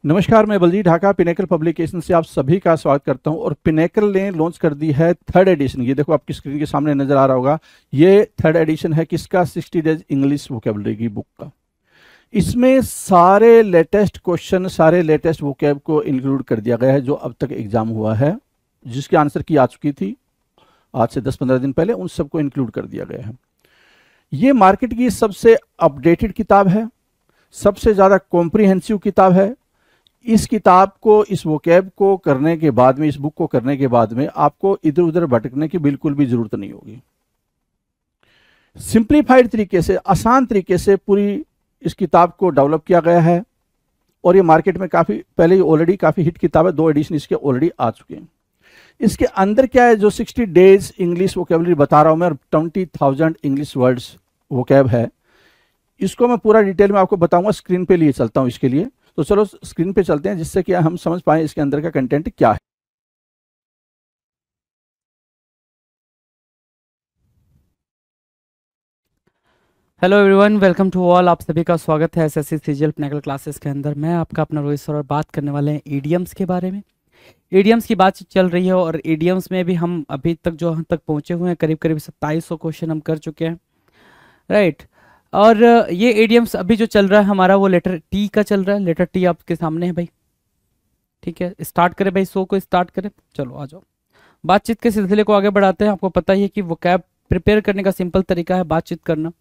नमस्कार, मैं Baljeet Dhaka pinnacle publication से आप सभी का स्वागत करता हूं। और पिनेकल ने लॉन्च कर दी है थर्ड एडिशन। ये देखो आपकी स्क्रीन के सामने नजर आ रहा होगा। ये थर्ड एडिशन है किसका? 60 डेज इंग्लिश वोकेबलरी की बुक का। इसमें सारे लेटेस्ट क्वेश्चन, सारे लेटेस्ट वोकेब को इंक्लूड कर दिया गया है जो अब तक एग्जाम हुआ है, जिसकी आंसर की आ चुकी थी आज से 10-15 दिन पहले, उन सबको इंक्लूड कर दिया गया है। ये मार्केट की सबसे अपडेटेड किताब है, सबसे ज़्यादा कॉम्प्रिहेंसिव किताब है। इस किताब को, इस वोकैब को करने के बाद में, इस बुक को करने के बाद में आपको इधर उधर भटकने की बिल्कुल भी जरूरत नहीं होगी। सिंप्लीफाइड तरीके से, आसान तरीके से पूरी इस किताब को डेवलप किया गया है। और ये मार्केट में काफ़ी पहले ऑलरेडी काफ़ी हिट किताब है, 2 एडिशन इसके ऑलरेडी आ चुके हैं। इसके अंदर क्या है, जो 60 डेज इंग्लिश वोकेबलरी बता रहा हूं मैं, 20,000 इंग्लिश वर्ड्स वोकैब है, इसको मैं पूरा डिटेल में आपको बताऊंगा। स्क्रीन पे लिए चलता हूं इसके लिए, तो चलो स्क्रीन पे चलते हैं जिससे कि हम समझ पाए इसके अंदर का कंटेंट क्या है। Hello everyone, welcome to all. आप सभी का स्वागत है एसएससी सीजीएल पिनेकल क्लासेस के अंदर। मैं आपका अपना रोहित सर और बात करने वाले हैं ईडियम्स के बारे में। ईडियम्स की बातचीत चल रही है और ईडियम्स में भी हम अभी तक जो हम तक पहुंचे हुए हैं, करीब करीब 2700 क्वेश्चन हम कर चुके हैं, राइट। और ये ईडियम्स अभी जो चल रहा है हमारा, वो लेटर टी का चल रहा है। लेटर टी आपके सामने है भाई, ठीक है। स्टार्ट करें भाई, शो को स्टार्ट करें। चलो आ जाओ, बातचीत के सिलसिले को आगे बढ़ाते हैं। आपको पता ही है कि वोकैब प्रिपेयर करने का सिंपल तरीका है बातचीत करना।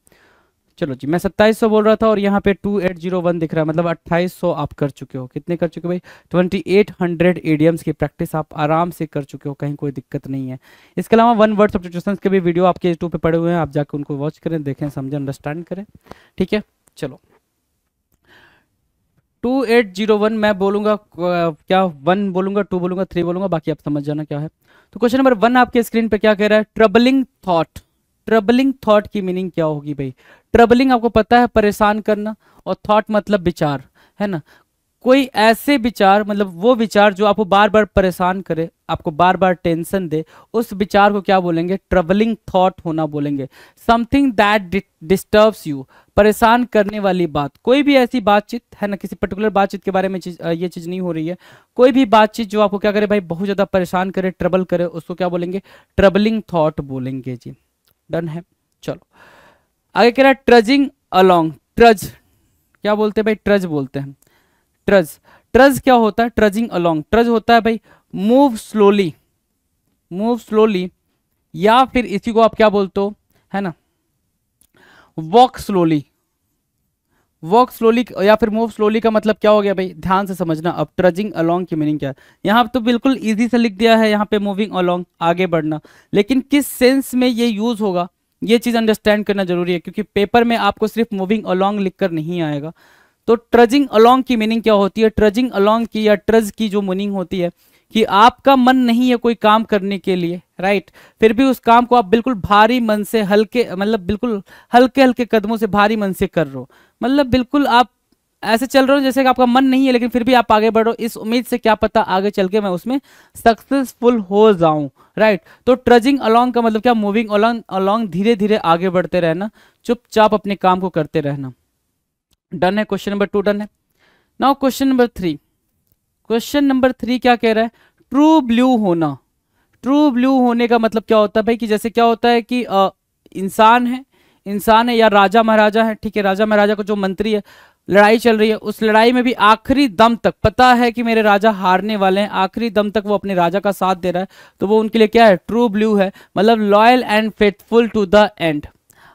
चलो जी, मैं 2700 बोल रहा था और यहाँ पे 2801 दिख रहा है, मतलब 2800 आप कर चुके हो। कितने कर चुके हो भाई? 2800 ईडियम्स की प्रैक्टिस आप आराम से कर चुके हो, कहीं कोई दिक्कत नहीं है। इसके अलावा 1 वर्ड सब्स्टिट्यूशंस के भी वीडियो आपके यूट्यूब पे पड़े हुए हैं, आप जाकर उनको वॉच करें, देखें, समझें, अंडरस्टैंड करें, ठीक है। चलो 2801 मैं बोलूंगा क्या, 1 बोलूंगा, 2 बोलूंगा, 3 बोलूंगा, बाकी आप समझ जाना क्या है। तो क्वेश्चन नंबर 1 आपके स्क्रीन पे क्या कह रहा है? Troubling thought. ट्रबलिंग थॉट की मीनिंग क्या होगी भाई? ट्रबलिंग आपको पता है, परेशान करना, और थॉट मतलब विचार, है ना। कोई ऐसे विचार, मतलब वो विचार जो आपको बार बार परेशान करे, आपको बार बार टेंशन दे, उस विचार को क्या बोलेंगे? ट्रबलिंग थॉट होना बोलेंगे। समथिंग दैट डिस्टर्ब्स यू, परेशान करने वाली बात। कोई भी ऐसी बातचीत, है ना, किसी पर्टिकुलर बातचीत के बारे में ये चीज नहीं हो रही है, कोई भी बातचीत जो आपको क्या करे भाई, बहुत ज्यादा परेशान करे, ट्रबल करे, उसको क्या बोलेंगे? ट्रबलिंग थॉट बोलेंगे जी। डन है। चलो आगे कह रहा है ट्रजिंग अलोंग। ट्रज क्या बोलते हैं भाई? ट्रज बोलते हैं। ट्रज, ट्रज क्या होता है? ट्रजिंग अलोंग, ट्रज होता है भाई मूव स्लोली, मूव स्लोली, या फिर इसी को आप क्या बोलते हो, है ना, वॉक स्लोली। वॉक स्लोली या फिर मूव स्लोली का मतलब क्या हो गया भाई? ध्यान से समझना। अब ट्रजिंग अलोंग की मीनिंग क्या है? यहाँ तो बिल्कुल इजी से लिख दिया है, यहाँ पे मूविंग अलोंग, आगे बढ़ना, लेकिन किस सेंस में ये यूज होगा ये चीज अंडरस्टैंड करना जरूरी है, क्योंकि पेपर में आपको सिर्फ मूविंग अलोंग लिखकर नहीं आएगा। तो ट्रजिंग अलोंग की मीनिंग क्या होती है? ट्रजिंग अलोंग की या ट्रज की जो मीनिंग होती है कि आपका मन नहीं है कोई काम करने के लिए, राइट, फिर भी उस काम को आप बिल्कुल भारी मन से, हल्के, मतलब बिल्कुल हल्के हल्के कदमों से भारी मन से कर रहे हो, मतलब बिल्कुल आप ऐसे चल रहे हो जैसे कि आपका मन नहीं है, लेकिन फिर भी आप आगे बढ़ो इस उम्मीद से क्या पता आगे चल के मैं उसमें सक्सेसफुल हो जाऊं, राइट। तो ट्रजिंग अलोंग का मतलब क्या? मूविंग अलोंग, अलोंग धीरे धीरे आगे बढ़ते रहना, चुपचाप अपने काम को करते रहना। डन है, क्वेश्चन नंबर 2 डन है। Now question number 3। Question number 3 क्या कह रहा है? ट्रू ब्लू होना। ट्रू ब्लू होने का मतलब क्या होता है भाई? कि जैसे क्या होता है कि इंसान है, इंसान है या राजा महाराजा है, ठीक है, राजा महाराजा को जो मंत्री है, लड़ाई चल रही है, उस लड़ाई में भी आखिरी दम तक पता है कि मेरे राजा हारने वाले हैं, आखिरी दम तक वो अपने राजा का साथ दे रहा है, तो वो उनके लिए क्या है? ट्रू ब्लू है, मतलब loyal and faithful to the end.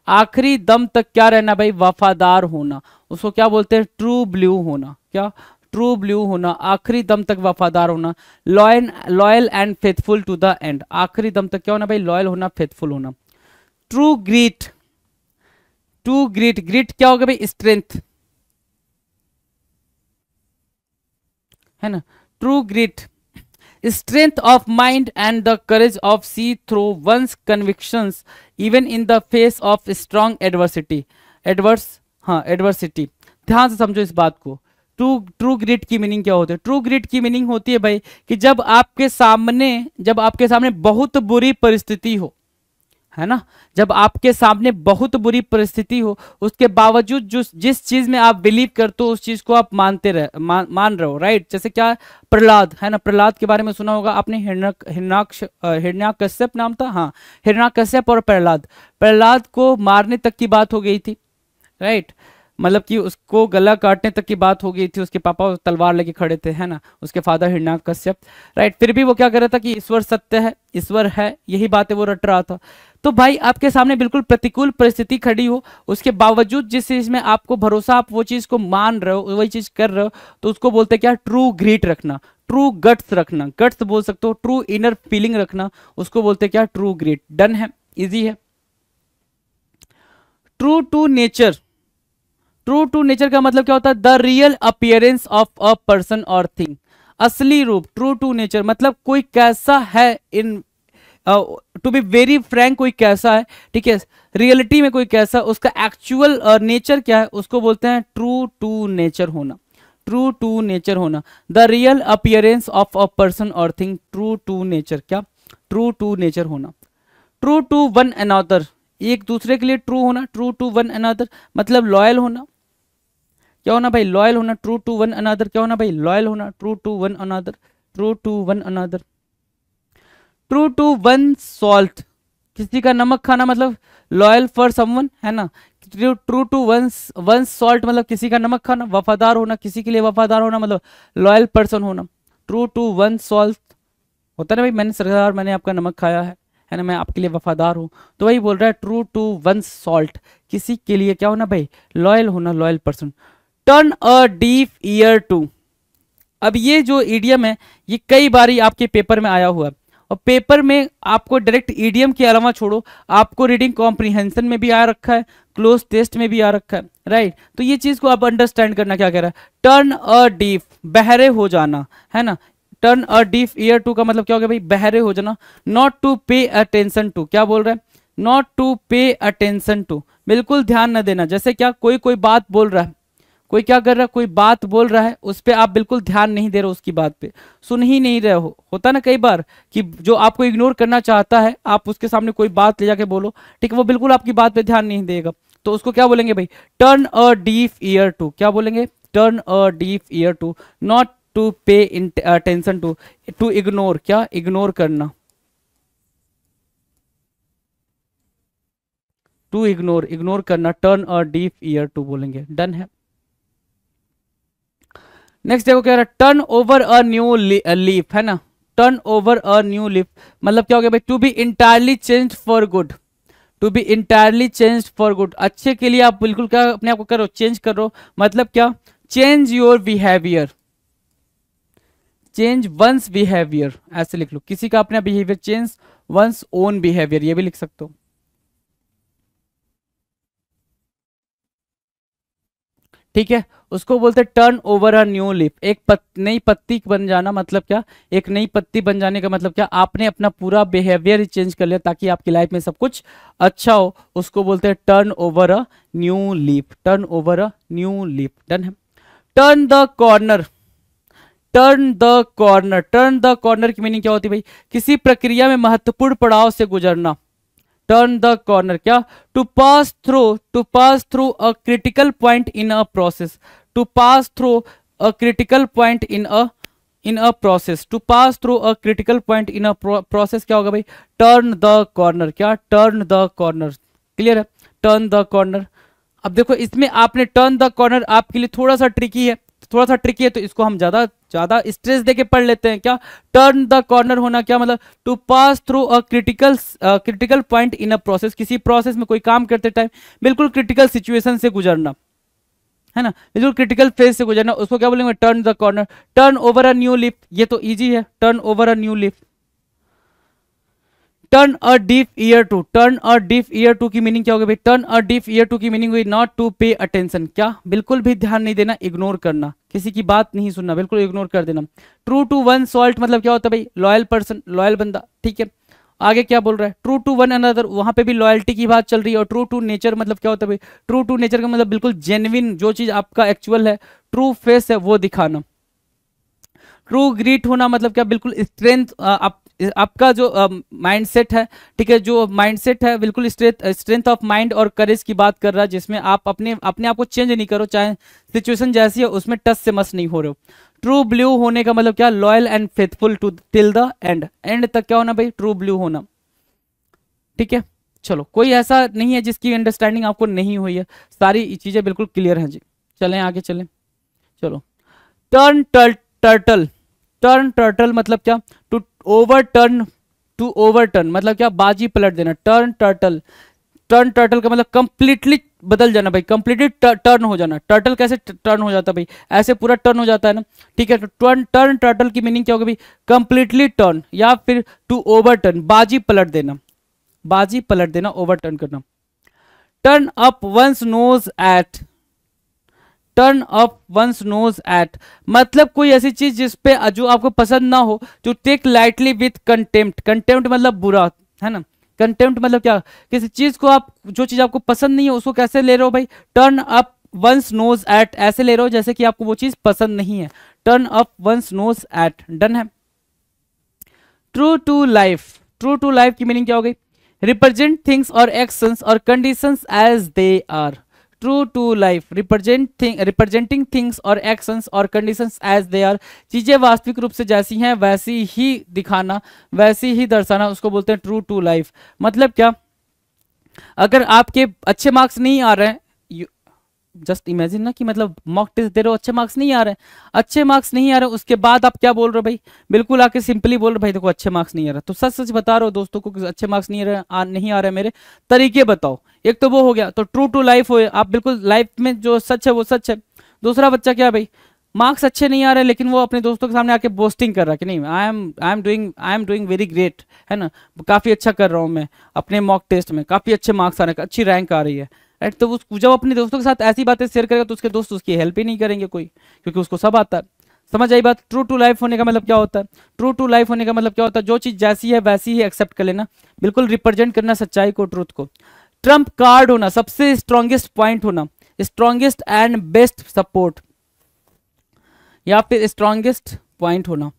आखिरी दम तक क्या रहना भाई? वफादार होना, उसको क्या बोलते हैं? ट्रू ब्लू होना। क्या? ट्रू ब्लू होना, आखिरी दम तक वफादार होना, loyal and faithful to the end. आखिरी दम तक क्या होना भाई? लॉयल होना, फेथफुल होना। True grit. True grit, grit क्या होगा भाई? स्ट्रेंथ, है ना। True grit, strength of mind and the courage of see through one's convictions even in the face of strong adversity. Adverse, हाँ एडवर्सिटी, ध्यान से समझो इस बात को। ट्रू ग्रिट की मीनिंग क्या होती है? ट्रू ग्रिट की मीनिंग होती है भाई कि जब आपके सामने बहुत बुरी परिस्थिति हो, है ना। जब आपके सामने बहुत बुरी परिस्थिति हो, उसके बावजूद जिस चीज में आप बिलीव करते हो उस चीज को आप मान रहे हो, राइट। जैसे क्या, प्रहलाद है ना, प्रहलाद के बारे में सुना होगा आपने, हिरण्याकश्यप नाम था, हाँ, हिरण्याकश्यप और प्रहलाद। प्रहलाद को मारने तक की बात हो गई थी, राइट, मतलब कि उसको गला काटने तक की बात हो गई थी, उसके पापा तलवार लेके खड़े थे, है ना, उसके फादर हिरण्याकश्यप, राइट। फिर भी वो क्या कर रहा था कि ईश्वर सत्य है, ईश्वर है, यही बातें वो रट रहा था। तो भाई आपके सामने बिल्कुल प्रतिकूल परिस्थिति खड़ी हो, उसके बावजूद जिस चीज में आपको भरोसा, आप वो चीज को मान रहे हो, वही चीज कर रहे हो, तो उसको बोलते हैं क्या, ट्रू ग्रीट रखना, ट्रू गट्स रखना, गट्स बोल सकते हो, ट्रू इनर फीलिंग रखना, उसको बोलते हैं क्या, ट्रू ग्रीट। डन है, इजी है। True to nature, true to nature का मतलब क्या होता है, the real appearance of a person और थिंग, असली रूप। ट्रू टू नेचर मतलब कोई कैसा है, in to be very frank कोई कैसा है, ठीक है, रियलिटी में कोई कैसा, उसका एक्चुअल नेचर क्या है, उसको बोलते हैं ट्रू टू नेचर होना, ट्रू टू नेचर होना, the real appearance of a person और थिंग, ट्रू टू नेचर, क्या, ट्रू टू नेचर होना। ट्रू टू वन अनदर, एक दूसरे के लिए ट्रू होना, ट्रू टू वन अनदर मतलब लॉयल होना, क्या होना भाई, लॉयल होना, ट्रू टू वन अनदर, क्या होना भाई, लॉयल होना, true to one another, true to one another. True to one salt, किसी का नमक खाना मतलब लॉयल फॉर समवन, है ना। ट्रू टू वन सॉल्ट मतलब किसी का नमक खाना, वफादार होना, किसी के लिए वफादार होना मतलब लॉयल पर्सन होना। ट्रू टू वन सॉल्ट होता है ना भाई, मैंने सरदार, मैंने आपका नमक खाया है ना, मैं आपके लिए वफादार हूँ, तो वही बोल रहा है ट्रू टू वन सॉल्ट, किसी के लिए क्या होना भाई, लॉयल होना, loyal person. Turn a deaf ear to, अब ये जो ईडियम है ये कई बारी आपके पेपर में आया हुआ है, और पेपर में आपको डायरेक्ट ईडियम के अलावा छोड़ो, आपको रीडिंग कॉम्प्रिहेंशन में भी आ रखा है, क्लोज टेस्ट में भी आ रखा है, राइट। तो ये चीज को आप अंडरस्टैंड करना, क्या कह रहा है, टर्न अ डीफ, बहरे हो जाना, है ना। Turn a deaf ear to का मतलब क्या हो गया भाई, बहरे हो जाना। Not to pay attention to, क्या बोल रहा है, not to pay attention to, बिल्कुल ध्यान न देना। जैसे क्या, कोई बात बोल रहा है, कोई क्या कर रहा है, कोई बात बोल रहा है, उस पर आप बिल्कुल ध्यान नहीं दे रहे हो, उसकी बात पे सुन ही नहीं रहे हो। होता ना कई बार कि जो आपको इग्नोर करना चाहता है, आप उसके सामने कोई बात ले जाके बोलो, ठीक है, वो बिल्कुल आपकी बात पे ध्यान नहीं देगा, तो उसको क्या बोलेंगे भाई, turn a deaf ear to, क्या बोलेंगे, turn a deaf ear to. Not to pay attention to, to ignore, क्या, इग्नोर करना, टू इग्नोर, इग्नोर करना, turn a deaf ear to बोलेंगे। डन है। नेक्स्ट देखो क्या रहा है, turn over a new leaf, है ना, turn over a new leaf मतलब क्या हो गया भाई, to be entirely change for good, to be entirely change for good, अच्छे के लिए आप बिल्कुल क्या अपने आप को करो, चेंज करो, मतलब क्या, change your behaviour, change one's behaviour, ऐसे लिख लो, किसी का अपना behaviour, change one's own behaviour, ये भी लिख सकते हो, ठीक है। उसको बोलते हैं turn over a new leaf, एक नई पत्ती बन जाना, मतलब क्या, एक नई पत्ती बन जाने का मतलब क्या, आपने अपना पूरा बिहेवियर चेंज कर लिया ताकि आपकी लाइफ में सब कुछ अच्छा हो, उसको बोलते हैं turn over a new leaf, turn over a new leaf. Done है। Turn the corner, turn the corner, turn the corner की मीनिंग क्या होती है भाई, किसी प्रक्रिया में महत्वपूर्ण पड़ाव से गुजरना, टर्न द कॉर्नर, क्या, to pass through a critical point in a process, to pass through a critical point in a process, to pass through a critical point in a process, क्या होगा भाई, टर्न द कॉर्नर, क्या, turn the corner. Clear है, turn the corner. अब देखो इसमें आपने turn the corner आपके लिए थोड़ा सा ट्रिकी है, थोड़ा सा ट्रिकी है, तो इसको हम ज्यादा ज्यादा स्ट्रेस देके पढ़ लेते हैं। क्या, टर्न द कॉर्नर होना क्या मतलब, to pass through a critical point in a process, किसी प्रोसेस में कोई काम करते टाइम बिल्कुल क्रिटिकल सिचुएशन से गुजरना, है ना, बिल्कुल क्रिटिकल फेज से गुजरना, उसको क्या बोलेंगे, turn the corner. Turn over a new leaf, ये तो इजी है, turn over a new leaf. Turn a deaf ear to, turn a deaf ear to की मीनिंग क्या होगी भाई, turn a deaf ear to की मीनिंग हुई not to pay attention, क्या, बिल्कुल भी ध्यान नहीं देना, इग्नोर करना, किसी की बात नहीं सुनना, बिल्कुल इग्नोर कर देना। ट्रू टू वन सॉल्ट मतलब क्या होता है भाई, लॉयल पर्सन, लॉयल बंदा, ठीक है। आगे क्या बोल रहा है, ट्रू टू वन अनदर, वहां पे भी लॉयल्टी की बात चल रही है। और ट्रू टू नेचर मतलब क्या होता है भाई, ट्रू टू नेचर का मतलब बिल्कुल जेन्युइन, जो चीज आपका एक्चुअल है, ट्रू फेस है, वो दिखाना। ट्रू ग्रीट होना मतलब क्या, बिल्कुल स्ट्रेंथ, आपका जो माइंडसेट है, ठीक है, जो माइंडसेट है बिल्कुल स्ट्रेंथ ऑफ माइंड और करेज की बात कर रहा है, जिसमें आप अपने आप को चेंज नहीं करो, चाहे सिचुएशन जैसी है उसमें टच से मस नहीं हो रहे हो। ट्रू ब्लू होने का मतलब क्या, loyal and faithful to till the end, end तक क्या होना भाई, ट्रू ब्लू होना, ठीक है। चलो, कोई ऐसा नहीं है जिसकी अंडरस्टैंडिंग आपको नहीं हुई है, सारी चीजें बिल्कुल क्लियर हैं जी। चलें आगे चलें, चलो। टर्न टर्टल, टर्न टर्टल मतलब क्या, टू ओवरटर्न, टू ओवरटर्न मतलब क्या, बाजी पलट देना। टर्न टर्टल, टर्न टर्टल का मतलब कंप्लीटली बदल जाना भाई, कंप्लीटली टर्न हो जाना। टर्टल कैसे टर्न हो जाता है भाई, ऐसे पूरा टर्न हो जाता है ना, ठीक है। तो टर्न टर्टल की मीनिंग क्या होगी भाई, कंप्लीटली टर्न, या फिर टू ओवरटर्न, बाजी पलट देना, बाजी पलट देना, ओवरटर्न करना। Turn up one's nose at, turn up one's nose at मतलब कोई ऐसी चीज जिसपे जो आपको पसंद ना हो, to take lightly with contempt, contempt मतलब बुरा, है ना। कंटेम्प्ट मतलब क्या, किसी चीज को आप, जो चीज आपको पसंद नहीं है उसको कैसे ले रहे हो भाई, turn up one's nose at, ऐसे ले रहे हो जैसे कि आपको वो चीज पसंद नहीं है। Turn up one's nose at, done है। True to life, true to life की मीनिंग क्या हो गई, रिप्रेजेंट थिंग्स और एक्शंस और conditions as they are. True to life, representing things और एक्शंस और कंडीशंस एज दे आर, चीजें वास्तविक रूप से जैसी हैं वैसी ही दिखाना, वैसी ही दर्शाना, उसको बोलते हैं ट्रू टू लाइफ। मतलब क्या, अगर आपके अच्छे मार्क्स नहीं आ रहे हैं, जस्ट इमेजिन ना कि मतलब मॉक टेस्ट दे रहे हो, अच्छे मार्क्स नहीं आ रहे, अच्छे मार्क्स नहीं आ रहे, उसके बाद आप क्या बोल रहे हो भाई, बिल्कुल आके सिंपली बोल रहे भाई देखो अच्छे मार्क्स नहीं आ रहा। तो सच सच बता रहे हो दोस्तों को कि अच्छे मार्क्स नहीं आ रहे मेरे, तरीके बताओ। एक तो वो हो गया, तो ट्रू टू लाइफ हो, आप बिल्कुल लाइफ में जो सच है वो सच है। दूसरा बच्चा क्या भाई, मार्क्स अच्छे नहीं आ रहे लेकिन वो अपने दोस्तों के सामने आके बोस्टिंग कर रहा है कि नहीं, I am doing very great, है ना, काफी अच्छा कर रहा हूँ मैं अपने मॉक टेस्ट में, काफी अच्छे मार्क्स आ रहे हैं, अच्छी रैंक आ रही है, राइट। तो जब अपने दोस्तों के साथ ऐसी बातें शेयर करेगा तो उसके दोस्त उसकी हेल्प ही नहीं करेंगे कोई, क्योंकि उसको सब आता है। समझ आई बात। ट्रू टू लाइफ होने का मतलब क्या होता है, ट्रू टू लाइफ होने का मतलब क्या होता है, जो चीज जैसी है वैसी ही एक्सेप्ट कर लेना, बिल्कुल रिप्रेजेंट करना सच्चाई को, ट्रूथ को। ट्रम्प कार्ड होना, सबसे स्ट्रॉन्गेस्ट पॉइंट होना, स्ट्रॉन्गेस्ट एंड बेस्ट सपोर्ट, या फिर स्ट्रॉन्गेस्ट पॉइंट होना,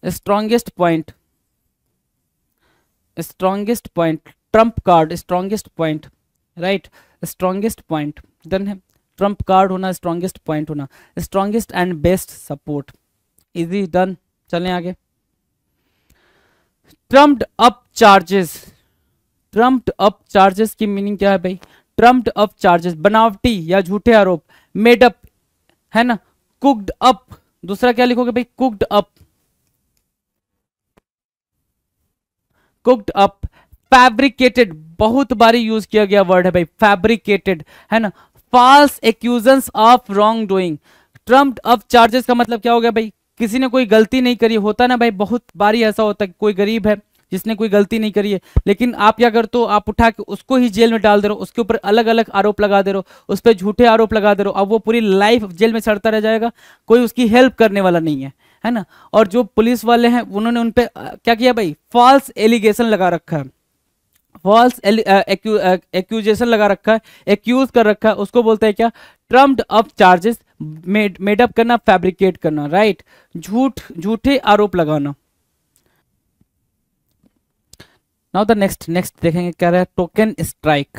strongest point, strongest point, Trump card strongest point, right, strongest point, done है। ट्रम्प कार्ड होना, स्ट्रॉन्गेस्ट पॉइंट होना, strongest and best support, easy, done. चलें आगे। Trumped up charges, trumped up charges की meaning क्या है भाई, ट्रम्प्ड अप चार्जेस बनावटी या झूठे आरोप, मेड अप, है ना, कुक्ड अप, दूसरा क्या लिखोगे भाई, cooked up, cooked up. Fabricated, बहुत बारी यूज किया गया वर्ड है भाई, फैब्रिकेटेड, है ना। False accusations of wrong doing, trumped up charges का मतलब क्या हो गया भाई, किसी ने कोई गलती नहीं करी, होता ना भाई, बहुत बारी ऐसा होता है कि कोई गरीब है जिसने कोई गलती नहीं करी है, लेकिन आप क्या करते हो, आप उठा के उसको ही जेल में डाल दे रहे हो, उसके ऊपर अलग अलग आरोप लगा दे रहे हो, उस पर झूठे आरोप लगा दे रहे हो, अब वो पूरी लाइफ जेल में सड़ता रह जाएगा, कोई उसकी हेल्प करने वाला नहीं है ना। और जो पुलिस वाले हैं उन्होंने उन पे क्या किया भाई, फॉल्स एलिगेशन लगा रखा है, फॉल्स एक्यूजेशन लगा रखा है, एक्यूज कर रखा है, उसको बोलते हैं क्या, trumped up charges, made up करना, फैब्रिकेट करना, राइट, झूठे आरोप लगाना। नाउ द नेक्स्ट देखेंगे क्या रहा है, टोकन स्ट्राइक।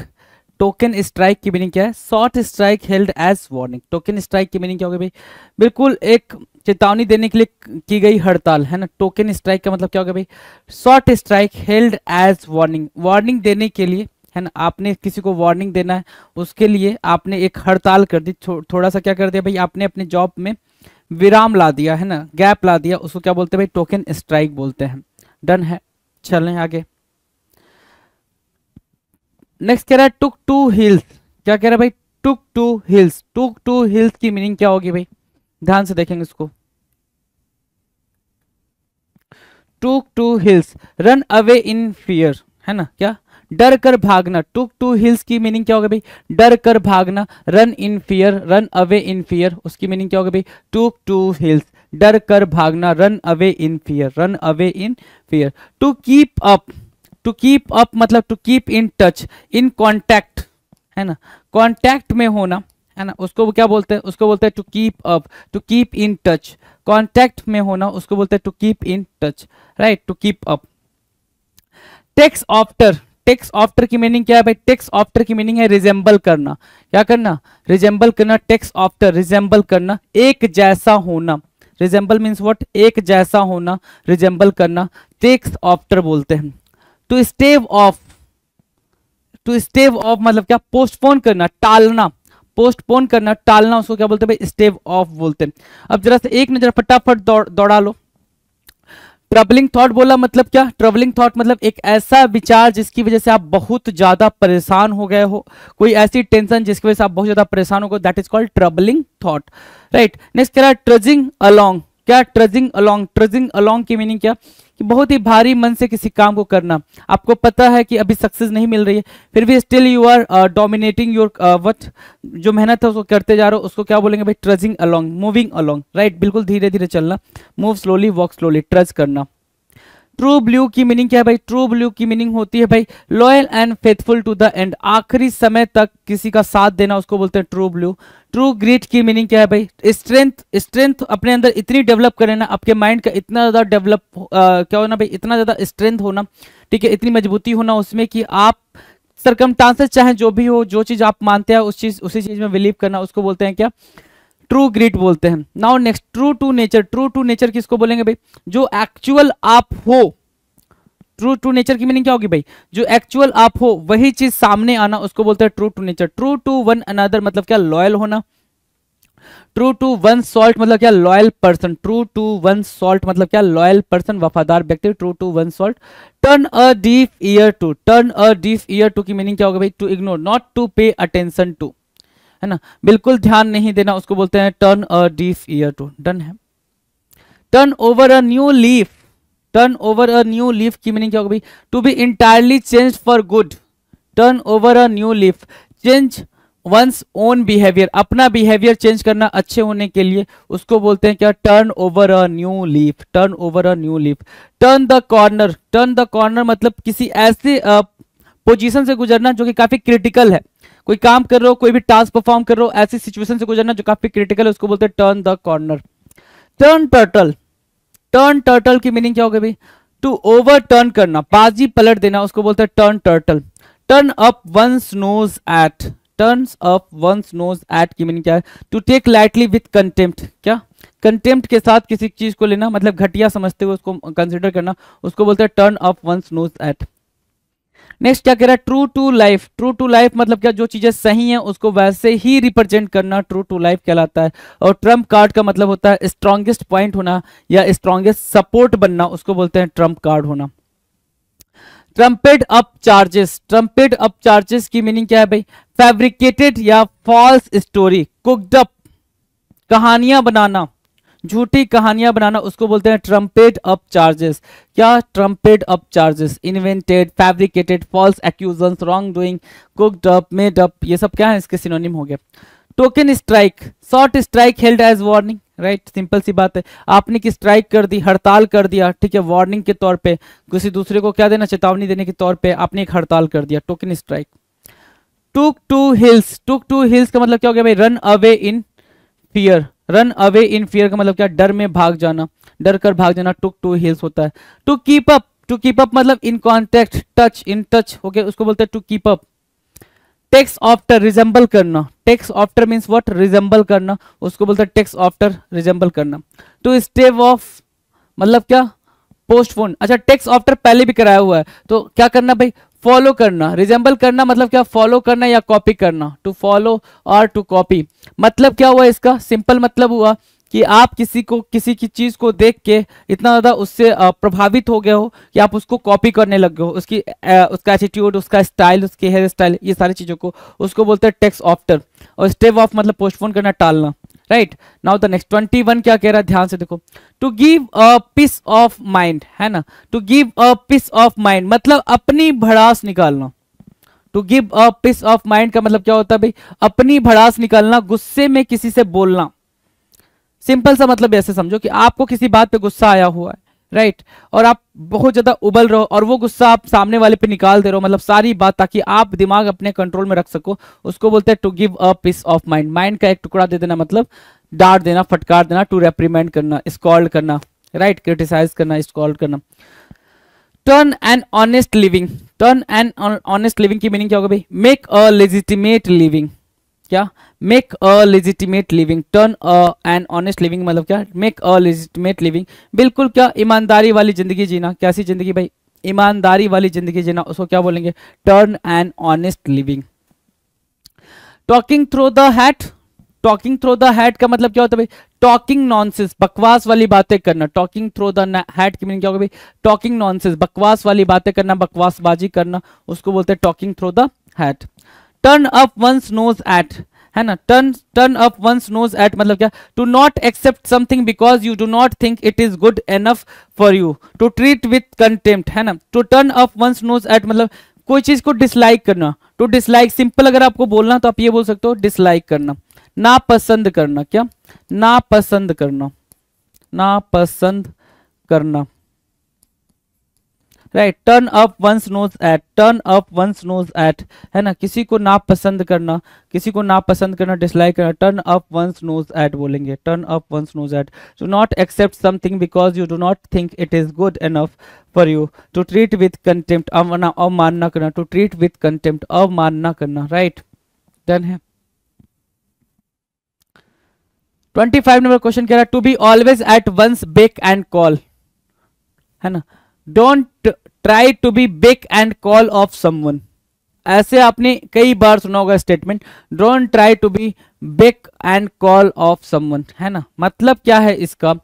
टोकन स्ट्राइक की मीनिंग क्या है, short strike held as warning. Token strike की मीनिंग क्या होगी भाई, बिल्कुल एक चेतावनी देने के लिए की गई हड़ताल, है ना। टोकन स्ट्राइक का मतलब क्या होगा भाई, short strike held as warning, warning देने के लिए, है ना, आपने किसी को वार्निंग देना है उसके लिए आपने एक हड़ताल कर दी, थोड़ा सा क्या कर दिया भाई, आपने अपने जॉब में विराम ला दिया, है ना, गैप ला दिया, उसको क्या बोलते हैं भाई, टोकन स्ट्राइक बोलते हैं, डन है। चलें आगे। नेक्स्ट कह रहा है टुक टू हिल्स, क्या कह रहा है भाई, took to hills. Took to hills की मीनिंग क्या होगी भाई, ध्यान से देखेंगे इसको। Took to hills, run away in fear, है ना, क्या, डर कर भागना। टुक टू हिल्स की मीनिंग क्या होगा भाई, डर कर भागना, run in fear, run away in fear, उसकी मीनिंग क्या होगा भाई, टुक टू हिल्स, डर कर भागना, run away in fear, run away in fear. To keep up, to keep up मतलब to keep in touch, in contact, है ना, कॉन्टैक्ट में होना, है ना, उसको क्या बोलते हैं, उसको बोलते हैं to keep up, to keep in touch, contact में होना उसको बोलते हैं to keep in touch, right, to keep up. Text after, text after की मीनिंग क्या है भाई, टेक्स्ट आफ्टर की मीनिंग है रिजेंबल करना, क्या करना, रिजेंबल करना, टेक्स्ट आफ्टर रिजेंबल करना, एक जैसा होना, रिजेंबल मीन्स व्हाट, एक जैसा होना, रिजेंबल करना, टेक्स्ट आफ्टर बोलते हैं। To stave off, to stave off मतलब क्या, पोस्टपोन करना, टालना, पोस्टपोन करना, टालना, उसको क्या बोलते हैं भाई, स्टेव ऑफ बोलते हैं। अब जरा से एक नजर फटाफट दौड़ा लो। ट्रबलिंग थॉट बोला मतलब क्या, ट्रबलिंग थॉट मतलब एक ऐसा विचार जिसकी वजह से आप बहुत ज्यादा परेशान हो गए हो, कोई ऐसी टेंशन जिसकी वजह से आप बहुत ज्यादा परेशान हो गए, that is called troubling thought, right. Next कह रहा है ट्रजिंग अलोंग, क्या ट्रजिंग अलोंग, ट्रजिंग अलोंग की मीनिंग क्या, कि बहुत ही भारी मन से किसी काम को करना, आपको पता है कि अभी सक्सेस नहीं मिल रही है, फिर भी still you are dominating your what, जो मेहनत है उसको करते जा रहे हो, उसको क्या बोलेंगे भाई, ट्रजिंग अलोंग, मूविंग अलोंग, राइट, बिल्कुल धीरे धीरे चलना, move slowly, walk slowly, trudge करना। ट्रू ब्लू की मीनिंग क्या है भाई, ट्रू ब्लू की मीनिंग होती है भाई loyal and faithful to the end, आखिरी समय तक किसी का साथ देना, उसको बोलते हैं ट्रू ब्लू। ट्रू ग्रिट की मीनिंग क्या है भाई, स्ट्रेंथ, स्ट्रेंथ अपने अंदर इतनी डेवलप करें ना, आपके माइंड का इतना ज्यादा डेवलप क्या होना भाई, इतना ज्यादा स्ट्रेंथ होना, ठीक है, इतनी मजबूती होना उसमें कि आप सरकमस्टांसेस चाहे जो भी हो, जो चीज आप मानते हैं उस चीज, उसी चीज में बिलीव करना, उसको बोलते हैं क्या, ट्रू ग्रिट बोलते हैं। Now next true to nature, true to nature किसको बोलेंगे भाई, जो एक्चुअल आप हो, ट्रू टू नेचर की मीनिंग क्या होगी भाई, जो एक्चुअल आप हो वही चीज सामने आना, उसको बोलते हैं true to nature. True to one another मतलब क्या, लॉयल होना। ट्रू टू वन सॉल्ट मतलब क्या, loyal person, true to one salt मतलब क्या, लॉयल पर्सन, वफादार व्यक्ति, true to one salt. Turn a deaf ear to, turn a deaf ear to की मीनिंग क्या होगा भाई, to ignore, not to pay attention to, है ना, बिल्कुल ध्यान नहीं देना, उसको बोलते हैं turn a deaf ear to. Done है। Turn over a new leaf, turn over a new leaf की मीनिंग क्या होगा भाई, to be entirely change for good, turn over a new leaf, change one's own behaviour, अपना behaviour change करना अच्छे होने के लिए, उसको बोलते हैं क्या, turn over a new leaf, turn over a new leaf. Turn the corner, turn the corner मतलब किसी ऐसे पोजीशन से गुजरना जो कि काफी क्रिटिकल है, कोई काम कर रहे हो, कोई भी टास्क परफॉर्म कर रहे हो, ऐसी सिचुएशन से गुजरना जो काफी क्रिटिकल है, उसको बोलते हैं turn the corner. Turn turtle, turn turtle की मीनिंग क्या होगी भाई, टू ओवर टर्न करना, बाजी पलट देना, उसको बोलते हैं turn turtle. Turn up one's nose at, turns up one's nose at की मीनिंग क्या है, to take lightly with contempt, क्या, कंटेम्प्ट के साथ किसी चीज को लेना, मतलब घटिया समझते हुए उसको कंसिडर करना, उसको बोलते हैं turn up one's nose at. Next क्या कह रहा है, true to life, true to life मतलब क्या, जो चीजें सही हैं उसको वैसे ही रिप्रेजेंट करना, ट्रू टू लाइफ कहलाता है। और ट्रम्प कार्ड का मतलब होता है स्ट्रॉन्गेस्ट पॉइंट होना या स्ट्रॉन्गेस्ट सपोर्ट बनना, उसको बोलते हैं ट्रम्प कार्ड होना। ट्रम्पेड अप चार्जेस, ट्रम्पेड अप चार्जेस की मीनिंग क्या है भाई, फैब्रिकेटेड या फॉल्स स्टोरी, कुक्ड अप कहानियां बनाना, झूठी कहानियां बनाना, उसको बोलते हैं ट्रम्पेड अप चार्जेस। क्या, trumped up charges, invented, fabricated, false accusations, wrong doing, cooked up, made up, ये सब क्या है, इसके सिनोनिम हो गया। Token strike, short strike held as warning, right, simple सी बात है, आपने की स्ट्राइक कर दी, हड़ताल कर दिया, ठीक है, वार्निंग के तौर पे, किसी दूसरे को क्या देना, चेतावनी देने के तौर पे आपने एक हड़ताल कर दिया, token strike. Took to hills, took to heels का मतलब क्या हो गया भाई, run away in fear, run away in fear का मतलब क्या, डर में भाग जाना, डर कर भाग जाना, टुक टू हिल्स होता है। To keep up, to keep up मतलब in contact, touch, in touch हो गया, उसको बोलते हैं to keep up. Text after, resemble करना, text after means what, resemble करना, उसको बोलते हैं टेक्स्ट आफ्टर, रिजेंबल करना। टू स्टेव ऑफ मतलब क्या, पोस्टपोन, अच्छा टेक्स्ट आफ्टर पहले भी कराया हुआ है तो क्या करना भाई, फॉलो करना। रिजेंबल करना मतलब क्या, फॉलो करना या कॉपी करना, टू फॉलो और टू कॉपी। मतलब क्या हुआ इसका, सिंपल मतलब हुआ कि आप किसी को, किसी की चीज को देख के इतना ज्यादा उससे प्रभावित हो गए हो कि आप उसको कॉपी करने लग गए हो, उसकी उसका एटीट्यूड, उसका स्टाइल, उसके हेयर स्टाइल, ये सारी चीजों को, उसको बोलते हैं टेक्स्ट आफ्टर। और स्टेव ऑफ मतलब पोस्टपोन करना, टालना, राइट। नाउ द नेक्स्ट 21 क्या कह रहा है, ध्यान से देखो। To give a piece of mind, है ना, to give a piece of mind मतलब अपनी भड़ास निकालना। To give a piece of mind का मतलब क्या होता है भाई, अपनी भड़ास निकालना, गुस्से में किसी से बोलना। सिंपल सा मतलब ऐसे समझो कि आपको किसी बात पे गुस्सा आया हुआ है, राइट और आप बहुत ज्यादा उबल रहे हो और वो गुस्सा आप सामने वाले पे निकाल दे रहे हो, मतलब सारी बात, ताकि आप दिमाग अपने कंट्रोल में रख सको, उसको बोलते हैं to give a piece of mind. Mind का एक टुकड़ा दे देना मतलब डांट देना, फटकार देना, टू रेप्रीमेंड करना, स्कॉल्ड करना, राइट, क्रिटिसाइज करना, स्कॉल्ड करना। Turn an honest living, turn an honest living की मीनिंग क्या होगा भाई? Make a legitimate living. क्या? Make a legitimate living. Turn an honest living मतलब क्या? मेक अ लेजिटिमेट लिविंग, बिल्कुल क्या, ईमानदारी वाली जिंदगी जीना। कैसी जिंदगी भाई? ईमानदारी वाली जिंदगी जीना, उसको क्या बोलेंगे? Turn an honest living. Talking through the hat, talking through the hat का मतलब क्या होता है भाई? टॉकिंग नॉनसेंस, बकवास वाली बातें करना। टॉकिंग थ्रू द हैट की मीनिंग क्या होगा भाई? टॉकिंग नॉनसेंस, बकवास वाली बातें करना, बकवासबाजी करना, उसको बोलते हैं talking through the hat. Turn up one's nose at, है ना, turn up one's nose at मतलब क्या? To not accept something because you do not think it is good enough for you, to treat with contempt, है ना। To turn up one's nose at मतलब कोई चीज को डिसलाइक करना। To dislike, simple अगर आपको बोलना तो आप ये बोल सकते हो डिसलाइक करना, नापसंद करना। क्या? नापसंद करना, नापसंद करना, right. Turn up one's nose at, turn up one's nose at, है ना, किसी को नापसंद करना, किसी को नापसंद करना, डिसलाइक करना, turn up one's nose at बोलेंगे, turn up one's nose at. To not accept something because you do not think it is good enough for you, to treat with contempt, अवमानना करना, टू ट्रीट विथ कंटेम्प्ट, अवमानना करना, right. Done है। 25 number question कह रहा है to be always at one's beck and call, है ना। Don't try to be beck and call of someone, ऐसे आपने कई बार सुना होगा statement, don't try to be beck and call of someone, है ना। मतलब क्या है इसका?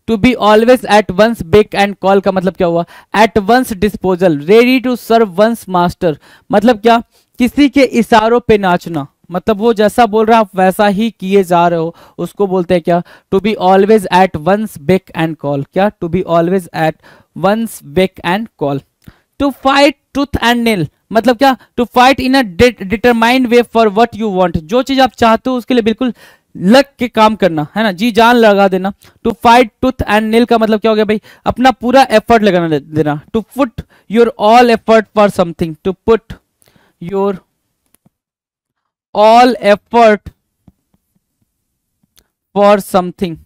To be always at one's beck and call का मतलब क्या हुआ? At one's disposal, ready to serve one's master, मतलब क्या? किसी के इशारों पे नाचना, मतलब वो जैसा बोल रहा है आप वैसा ही किए जा रहे हो, उसको बोलते हैं क्या? To be always at one's beck and call. क्या? To be always at one's beck and call. To fight tooth and nail मतलब क्या? To fight in a determined way for what you want, जो चीज आप चाहते हो उसके लिए बिल्कुल लग के काम करना, है ना, जी जान लगा देना। To fight tooth and nail का मतलब क्या हो गया भाई? अपना पूरा एफर्ट लगाना देना। To put your all effort for something, to put your all effort for something,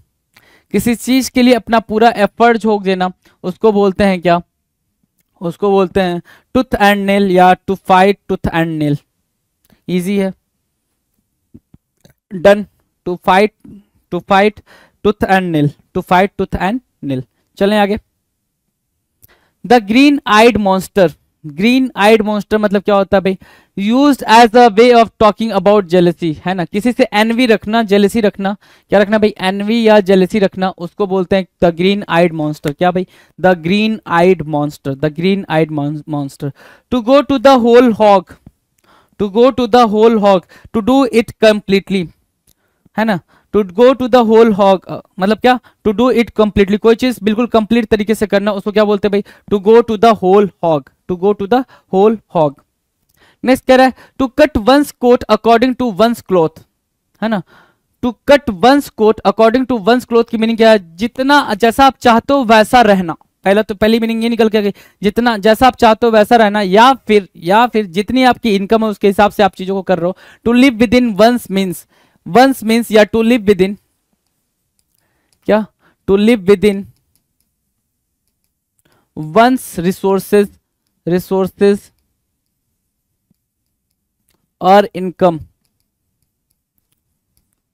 किसी चीज के लिए अपना पूरा एफर्ट झोंक देना, उसको बोलते हैं क्या? उसको बोलते हैं टूथ एंड नेल या to fight tooth and nail. Easy है, done. To fight tooth and nail, to fight tooth and nail. चलें आगे। The green eyed monster, green eyed monster मतलब क्या होता है भाई? Used as a way of talking about jealousy, है ना, किसी से एनवी रखना, जेलसी रखना, क्या रखना भाई? एनवी या जेलसी रखना, उसको बोलते हैं द ग्रीन आइड मॉन्स्टर। क्या भाई? The green eyed monster, the green eyed monster. To go to the whole hog, to go to the whole hog, to do it completely, है ना। To go to the whole hog मतलब क्या? To do it completely, कोई चीज बिल्कुल complete तरीके से करना, उसको क्या बोलते हैं भाई? To go to the whole hog, to go to the whole hog. Next कह रहा है to cut one's coat according to one's cloth, है ना। To cut one's coat according to one's cloth की मीनिंग क्या है? जितना जैसा आप चाहते हो वैसा रहना। पहली मीनिंग ये निकल के गई, जितना जैसा आप चाहते हो वैसा रहना, या फिर जितनी आपकी इनकम है उसके हिसाब से आप चीजों को कर रहे हो। To live within one's means, one's means या टू लिव विद इन, क्या? To live within one's resources, resources और इनकम,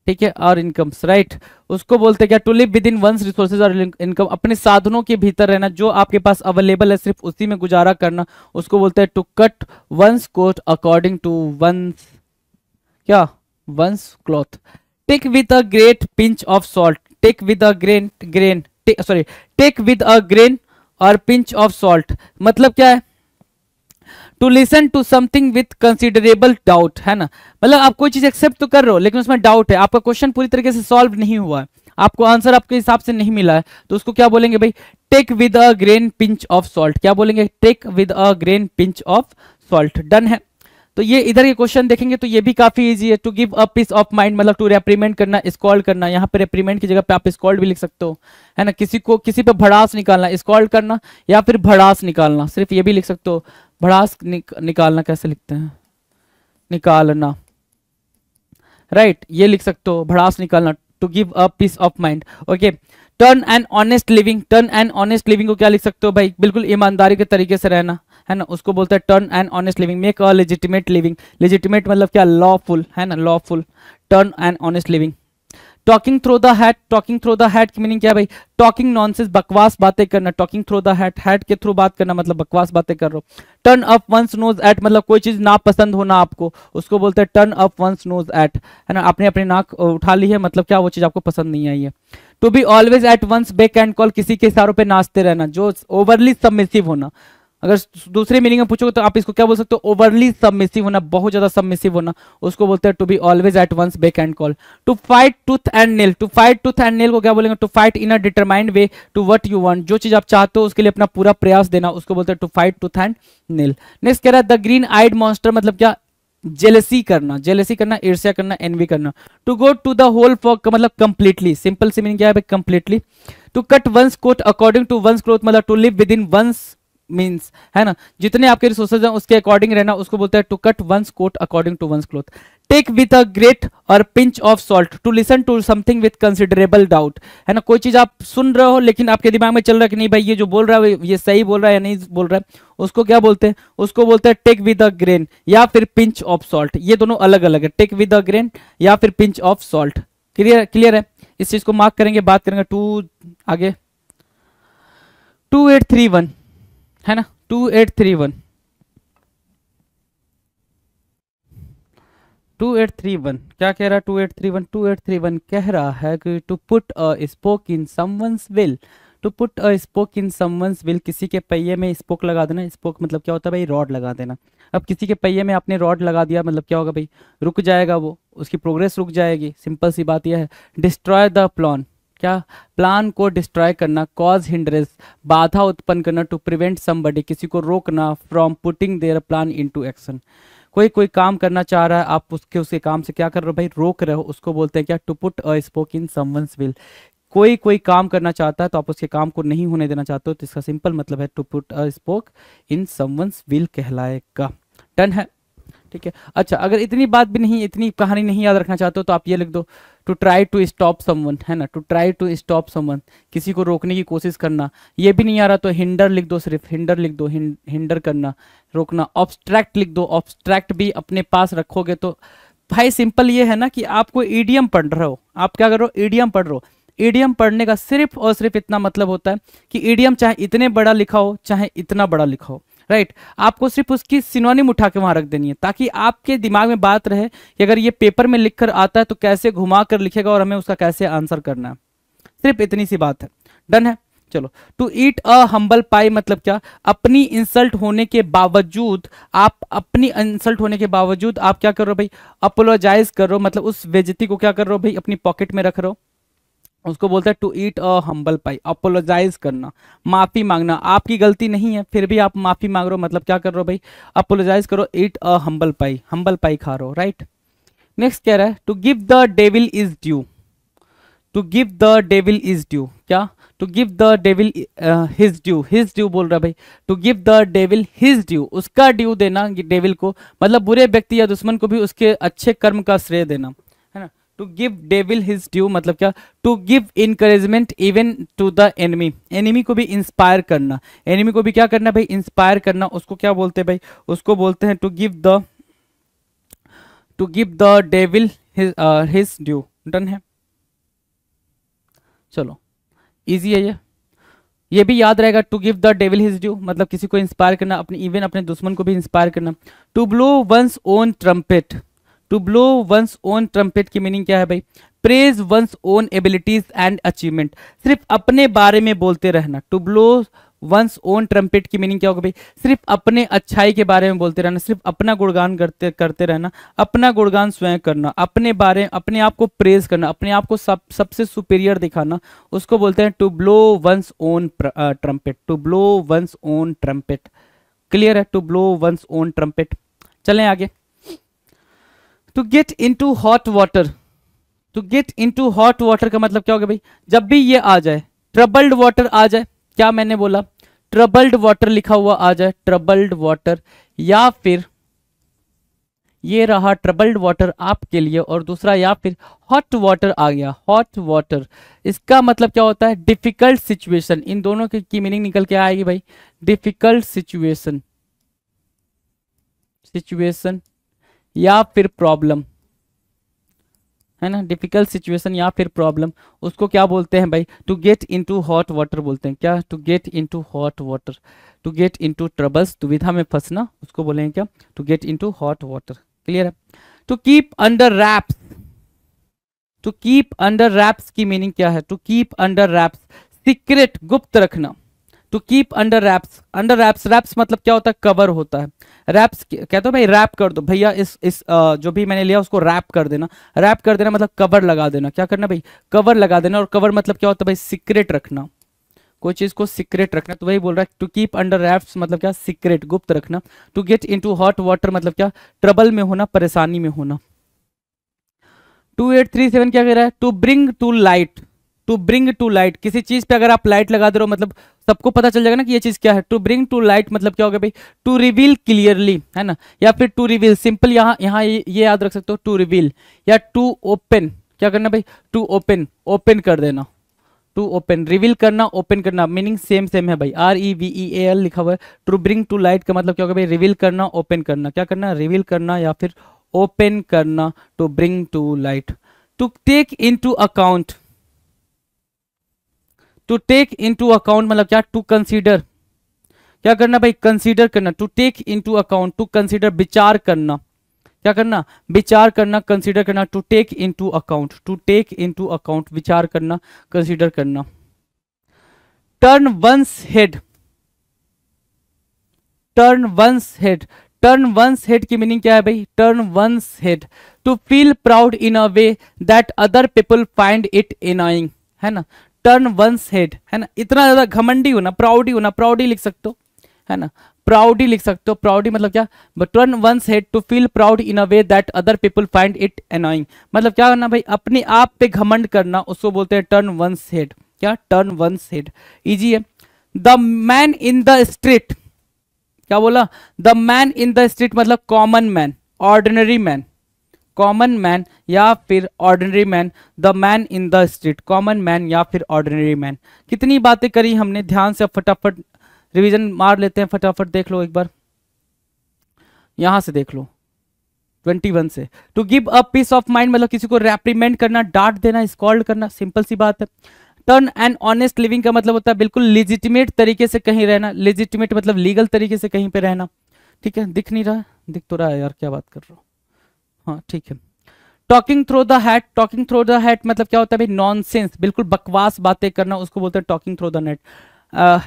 ठीक है, और इनकम्स, राइट। उसको बोलते हैं क्या? To live within one's resources और इनकम, अपने साधनों के भीतर रहना, जो आपके पास अवेलेबल है सिर्फ उसी में गुजारा करना, उसको बोलते हैं to cut one's coat according to one's, क्या? One's cloth. Take with a great pinch of salt, take with a grain take with a grain और पिंच ऑफ सॉल्ट मतलब क्या है? To listen to something with considerable doubt, है ना, मतलब आप कोई चीज एक्सेप्ट तो कर रहे हो लेकिन उसमें डाउट है, आपका क्वेश्चन पूरी तरीके से सॉल्व नहीं हुआ है, आपको आंसर आपके हिसाब से नहीं मिला है, तो उसको क्या बोलेंगे भाई? Take with a grain pinch of salt. क्या बोलेंगे? Take with a grain pinch of salt. Done है। तो ये इधर ये क्वेश्चन देखेंगे तो ये भी काफी इजी है। To give a piece of mind मतलब टू रेप्रीमेंट करना, स्कॉल्ड करना। यहाँ पे रेप्रीमेंट की जगह पे आप स्कॉल्ड भी लिख सकते हो, है ना। किसी को किसी पे भड़ास निकालना, स्कॉल्ड करना, या फिर भड़ास निकालना, सिर्फ ये भी लिख सकते हो। भड़ास निकालना कैसे लिखते हैं, निकालना, राइट, ये लिख सकते हो, भड़ास निकालना। To give a piece of mind, okay. Turn an honest living, turn an honest living को क्या लिख सकते हो भाई, बिल्कुल ईमानदारी के तरीके से रहना, है ना, उसको बोलते हैं turn an honest living. Make a legitimate living, legitimate मतलब क्या, लॉफुल, है ना, lawful. Turn an honest living. Talking through the hat, talking through the hat की मीनिंग क्या है भाई, टॉकिंग नॉनसेंस, बकवास बातें करना। Talking through the hat, hat के थ्रू बात करना मतलब बकवास बातें कर रहे हो। Turn up one's nose at मतलब कोई चीज ना पसंद होना आपको, उसको बोलते हैं turn up one's nose at, है ना, आपने अपनी नाक उठा ली है मतलब क्या, वो चीज आपको पसंद नहीं आई है। To be always at one's beck and call, किसी के इशारों पे नाचते रहना, जो ओवरली सबमिसिव होना। अगर दूसरे मीनिंग में पूछोगे तो आप इसको क्या बोल सकते हो, ओवरली सबमिसिव होना, बहुत ज्यादा सबमिसिव होना, उसको बोलते हैं to be always at one's beck and call. To fight tooth and nail, to fight tooth and nail को क्या बोलेंगे, to fight in a determined way to what you want, जो चीज आप चाहते हो उसके लिए अपना पूरा प्रयास देना, उसको बोलते हैं to fight tooth and nail. Next कह रहा है द ग्रीन आइड मॉन्स्टर मतलब क्या, जेलसी करना, जेलसी करना, ईर्ष्या करना, एनवी करना। To go to the whole for मतलब कंप्लीटली, सिंपल सी मीनिंग क्या है भाई, completely. To cut one's coat according to one's cloth मतलब to live within one's means, है ना, जितने आपके रिसोर्सेज हैं उसके अकॉर्डिंग रहना, उसको बोलते हैं to cut one's coat according to one's cloth. Take with a great और pinch of salt, to listen to something with considerable doubt, है ना, कोई चीज आप सुन रहे हो लेकिन आपके दिमाग में चल रहा है कि नहीं भाई ये जो बोल रहा है ये सही बोल रहा है या नहीं बोल रहा है, उसको क्या बोलते हैं, उसको बोलते हैं टेक विद अ ग्रेन या फिर पिंच ऑफ सॉल्ट। ये दोनों अलग अलग है, टेक विद अ ग्रेन या फिर pinch of salt. Clear, clear है, इस चीज को मार्क करेंगे, बात करेंगे। टू आगे 2831 है ना, 2831 2831 क्या कह रहा है, 2831 कह रहा है कि to put a spoke in someone's wheel, to put a spoke in someone's wheel, किसी के पहिए में स्पोक लगा देना। स्पोक मतलब क्या होता है भाई, रॉड लगा देना। अब किसी के पहिए में आपने रॉड लगा दिया मतलब क्या होगा भाई, रुक जाएगा वो, उसकी प्रोग्रेस रुक जाएगी, सिंपल सी बात यह है। डिस्ट्रॉय द प्लान, क्या, प्लान को डिस्ट्रॉय करना। कॉज हिंड्रेंस, बाधा उत्पन्न करना। टू प्रिवेंट समबडी, किसी को रोकना। From putting their plan into action, कोई काम करना चाह रहा है, आप उसके काम से क्या कर रहे हो भाई, रोक रहे हो, उसको बोलते हैं क्या, to put a spoke in someone's wheel. कोई काम करना चाहता है तो आप उसके काम को नहीं होने देना चाहते हो, तो इसका सिंपल मतलब है to put a spoke in someone's wheel कहलाएगा। डन है, ठीक है। अच्छा, अगर इतनी बात भी नहीं, इतनी कहानी नहीं याद रखना चाहते हो तो आप ये लिख दो, to try to stop someone, है ना, to try to stop someone, किसी को रोकने की कोशिश करना। ये भी नहीं आ रहा तो हिंडर लिख दो, सिर्फ हिंडर लिख दो, हिंडर करना, रोकना। ऑब्स्ट्रैक्ट लिख दो, ऑब्स्ट्रैक्ट भी अपने पास रखोगे तो भाई सिंपल ये है ना कि आपको ईडियम पढ़ रहे हो, आप क्या कर रहे हो, ईडियम पढ़ रहे हो। ईडियम पढ़ने का सिर्फ और सिर्फ इतना मतलब होता है कि ईडियम चाहे इतने बड़ा लिखा हो चाहे इतना बड़ा लिखा हो, राइट, आपको सिर्फ उसकी सिनोनिम उठा के वहां रख देनी है, ताकि आपके दिमाग में बात रहे कि अगर ये पेपर में लिखकर आता है तो कैसे घुमा कर लिखेगा और हमें उसका कैसे आंसर करना है, सिर्फ इतनी सी बात है। डन है, चलो। टू ईट अ हम्बल पाई मतलब क्या, अपनी इंसल्ट होने के बावजूद, आप अपनी इंसल्ट होने के बावजूद आप क्या कर रहे हो भाई, अपोलोजाइज कर रहे हो, मतलब उस बेइज्जती को क्या कर रहे हो भाई, अपनी पॉकेट में रख रहे हो, उसको बोलते हैं to eat a humble pie. Apologise करना, माफी मांगना, आपकी गलती नहीं है फिर भी आप माफी मांग रहे हो, मतलब क्या कर रहे हो भाई, अपोलोजाइज करो। ईट अ हम्बल पाई, हम्बल पाई खा रहे हो, राइट। नेक्स्ट कह रहा है to give the devil is due, to give the devil is due, क्या, to give the devil his due, his due बोल रहा है भाई, to give the devil his due, उसका ड्यू देना डेविल को, मतलब बुरे व्यक्ति या दुश्मन को भी उसके अच्छे कर्म का श्रेय देना, है ना। To give devil his due मतलब क्या, to give encouragement even to the enemy, enemy को भी इंस्पायर करना, एनिमी को भी क्या करना भाई, इंस्पायर करना, उसको क्या बोलते हैं भाई, उसको बोलते हैं to give the devil his due. Done है, चलो, इजी है ये भी याद रहेगा। To give the devil his due मतलब किसी को इंस्पायर करना, अपने इवन अपने दुश्मन को भी इंस्पायर करना। To blow one's own trumpet, to blow one's own trumpet की मीनिंग क्या है भाई, praise one's own abilities and achievement, सिर्फ अपने बारे में बोलते रहना। To blow one's own trumpet की मीनिंग क्या होगा भाई, सिर्फ अपने अच्छाई के बारे में बोलते रहना, सिर्फ अपना गुणगान करते रहना, अपना गुणगान स्वयं करना, अपने आप को प्रेज करना, अपने आप को सबसे सुपीरियर दिखाना, उसको बोलते हैं to blow one's own trumpet, to blow one's own trumpet. Clear है, to blow one's own trumpet. चलें आगे, to get into hot water, to get into hot water का मतलब क्या होगा भाई, जब भी ये आ जाए, ट्रबल्ड वाटर आ जाए, क्या मैंने बोला, ट्रबल्ड वाटर लिखा हुआ आ जाए, ट्रबल्ड वाटर, या फिर ये रहा ट्रबल्ड वाटर आपके लिए, और दूसरा या फिर हॉट वाटर आ गया, हॉट वाटर, इसका मतलब क्या होता है, डिफिकल्ट सिचुएशन। इन दोनों की मीनिंग निकल के आएगी भाई, डिफिकल्ट सिचुएशन, सिचुएशन या फिर प्रॉब्लम, है ना, डिफिकल्ट सिचुएशन या फिर प्रॉब्लम, उसको क्या बोलते हैं भाई, to get into hot water बोलते हैं। क्या, to get into hot water, to get into troubles, दुविधा में फंसना, उसको बोलेंगे क्या, to get into hot water. Clear है। To keep under wraps, to keep under wraps की मीनिंग क्या है, to keep under wraps, secret, गुप्त रखना। To keep under wraps, under wraps, wraps मतलब क्या होता है, कवर होता है। रैप्स कहते हो भाई, रैप कर दो भैया, इस जो भी मैंने लिया उसको रैप कर देना। रैप कर देना मतलब कवर लगा देना, क्या करना भाई, कवर लगा देना। और कवर मतलब क्या होता है भाई, सीक्रेट रखना, कोई चीज को सीक्रेट रखना। तो वही बोल रहा है, टू कीप अंडर रैप्स मतलब क्या, सीक्रेट, गुप्त रखना। To get into hot water मतलब क्या, ट्रबल में होना, परेशानी में होना। 2837 क्या कह रहा है, to bring to light, to bring to light, किसी चीज पे अगर आप लाइट लगा दे रहे हो मतलब सबको पता चल जाएगा ना कि ये चीज क्या है। टू ब्रिंग टू लाइट मतलब क्या होगा भाई, टू रिवील क्लियरली, है ना, या फिर टू रिवील, सिंपल यहाँ ये याद रख सकते हो, टू रिवील या टू ओपन, क्या करना भाई, टू ओपन, ओपन कर देना, टू ओपन, रिवील करना, ओपन करना, मीनिंग सेम सेम है भाई, REVEAL लिखा हुआ है। टू ब्रिंग टू लाइट का मतलब क्या होगा भाई, रिवील करना, ओपन करना, क्या करना, रिवील करना या फिर ओपन करना, to bring to light. To take into account, to take into account मतलब क्या, टू कंसीडर, क्या करना भाई, कंसीडर करना। To take into account, to consider, विचार करना, क्या करना, विचार करना, कंसीडर करना। To take into account, to take into account, विचार करना, कंसीडर करना। Turn one's head, turn one's head, turn one's head की मीनिंग क्या है भाई, turn one's head, to feel proud in a way that other people find it annoying, है ना, turn one's head, है ना, इतना ज्यादा घमंडी होना, प्राउडी होना, प्राउडी लिख सकते हो, है ना, प्राउडी लिख सकते हो। प्राउडी मतलब क्या, turn one's head to feel proud in a way that other people find it annoying, मतलब क्या करना भाई, अपने आप पे घमंड करना, उसको बोलते हैं टर्न वंस हेड। क्या, टर्न वंस हेड, इजी है। The man in the street, क्या बोला, the man in the street मतलब common man, ordinary man, common man या फिर ordinary man, the man in the street, common man या फिर ordinary man. कितनी बातें करी हमने, ध्यान से फटाफट रिवीजन मार लेते हैं, फटाफट देख लो एक बार, यहां से देख लो 21 से। To give a piece of mind मतलब किसी को रेप्रीमेंट करना, डांट देना, स्कॉल्ड करना, सिंपल सी बात है। टर्न एंड ऑनेस्ट लिविंग का मतलब होता है बिल्कुल लिजिटिमेट तरीके से कहीं रहना, लिजिटिमेट मतलब लीगल तरीके से कहीं पे रहना, ठीक है। दिख नहीं रहा, दिख तो रहा है यार, क्या बात कर रहा हूँ, हाँ ठीक है। Talking through the hat, talking through the hat मतलब क्या होता है भाई, नॉनसेंस, बिल्कुल बकवास बातें करना, उसको बोलते हैं talking through the net